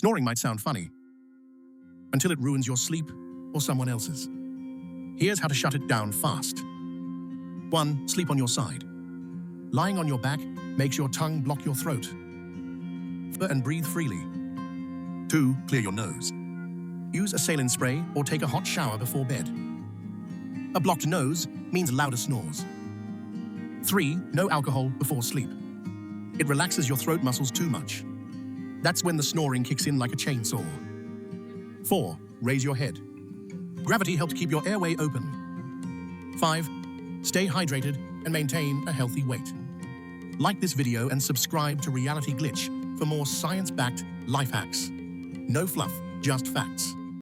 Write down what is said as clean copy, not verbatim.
Snoring might sound funny until it ruins your sleep or someone else's. Here's how to shut it down fast. 1. Sleep on your side. Lying on your back makes your tongue block your throat. And breathe freely. 2. Clear your nose. Use a saline spray or take a hot shower before bed. A blocked nose means louder snores. 3. No alcohol before sleep. It relaxes your throat muscles too much. That's when the snoring kicks in like a chainsaw. 4. Raise your head. Gravity helps keep your airway open. 5. Stay hydrated and maintain a healthy weight. Like this video and subscribe to Reality Glitch for more science-backed life hacks. No fluff, just facts.